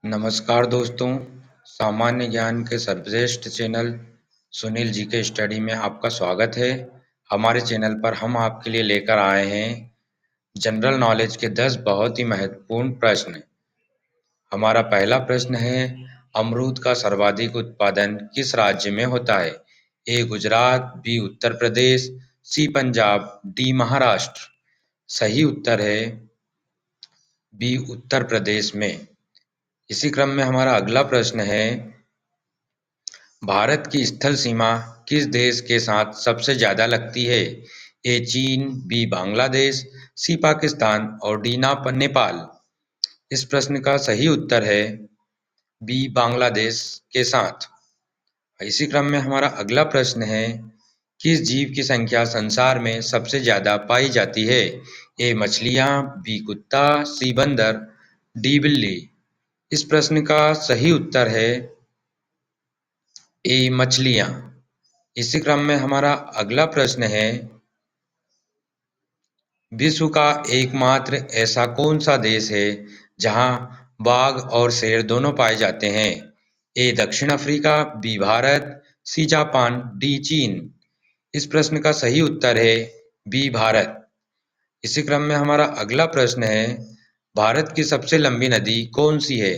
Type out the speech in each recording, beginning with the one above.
नमस्कार दोस्तों, सामान्य ज्ञान के सर्वश्रेष्ठ चैनल सुनील जी के स्टडी में आपका स्वागत है। हमारे चैनल पर हम आपके लिए लेकर आए हैं जनरल नॉलेज के 10 बहुत ही महत्वपूर्ण प्रश्न। हमारा पहला प्रश्न है, अमरूद का सर्वाधिक उत्पादन किस राज्य में होता है? ए गुजरात, बी उत्तर प्रदेश, सी पंजाब, डी महाराष्ट्र। सही उत्तर है बी उत्तर प्रदेश में। इसी क्रम में हमारा अगला प्रश्न है, भारत की स्थल सीमा किस देश के साथ सबसे ज्यादा लगती है? ए चीन, बी बांग्लादेश, सी पाकिस्तान और डी नेपाल। इस प्रश्न का सही उत्तर है बी बांग्लादेश के साथ। इसी क्रम में हमारा अगला प्रश्न है, किस जीव की संख्या संसार में सबसे ज्यादा पाई जाती है? ए मछलियां, बी कुत्ता, सी बंदर, डी बिल्ली। इस प्रश्न का सही उत्तर है ए मछलियां। इसी क्रम में हमारा अगला प्रश्न है, विश्व का एकमात्र ऐसा कौन सा देश है जहां बाघ और शेर दोनों पाए जाते हैं? ए दक्षिण Africa, B Bharat, C Japan, D चीन। इस प्रश्न का सही उत्तर है बी भारत। इसी क्रम में हमारा अगला प्रश्न है, भारत की सबसे लंबी नदी कौन सी है?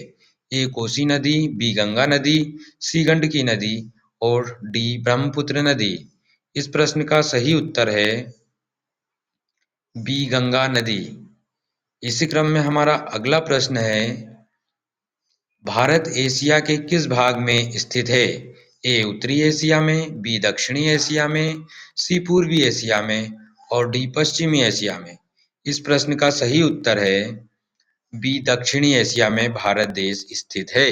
ए कोसी नदी, बी गंगा नदी, सी गंडकी नदी और डी ब्रह्मपुत्र नदी। इस प्रश्न का सही उत्तर है बी गंगा नदी। इसी क्रम में हमारा अगला प्रश्न है, भारत एशिया के किस भाग में स्थित है? ए उत्तरी एशिया में, बी दक्षिणी एशिया में, सी पूर्वी एशिया में और डी पश्चिमी एशिया में। इस प्रश्न का सही उत्तर है बी दक्षिणी एशिया में भारत देश स्थित है।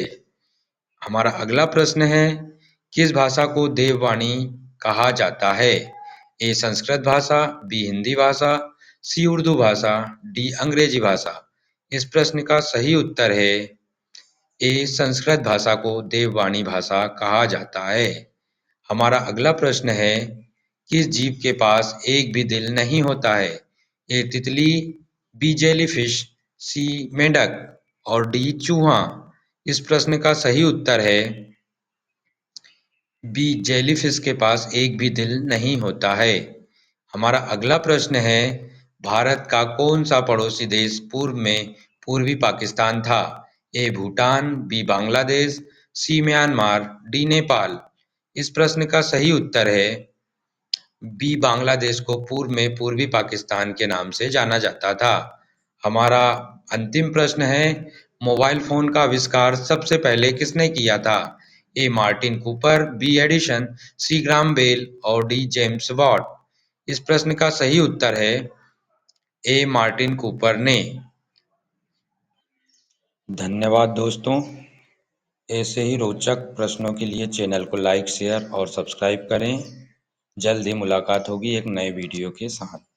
हमारा अगला प्रश्न है, किस भाषा को देववाणी कहा जाता है? ए संस्कृत भाषा, बी हिंदी भाषा, सी उर्दू भाषा, डी अंग्रेजी भाषा। इस प्रश्न का सही उत्तर है ए संस्कृत भाषा को देववाणी भाषा कहा जाता है। हमारा अगला प्रश्न है, किस जीव के पास एक भी दिल नहीं होता है? ए तितली, बी जेलीफिश, सी मेंढक और डी चूहा। इस प्रश्न का सही उत्तर है बी जेलीफिश के पास एक भी दिल नहीं होता है। हमारा अगला प्रश्न है, भारत का कौन सा पड़ोसी देश पूर्व में पूर्वी पाकिस्तान था? ए भूटान, बी बांग्लादेश, सी म्यांमार, डी नेपाल। इस प्रश्न का सही उत्तर है बी बांग्लादेश को पूर्व में पूर्वी पाकिस्तान के नाम से जाना जाता था। हमारा अंतिम प्रश्न है, मोबाइल फोन का आविष्कार सबसे पहले किसने किया था? ए मार्टिन कूपर, बी एडिसन, सी ग्राम बेल और डी जेम्स वॉट। इस प्रश्न का सही उत्तर है ए मार्टिन कूपर ने। धन्यवाद दोस्तों, ऐसे ही रोचक प्रश्नों के लिए चैनल को लाइक, शेयर और सब्सक्राइब करें। जल्द ही मुलाकात होगी एक नए वीडियो के साथ।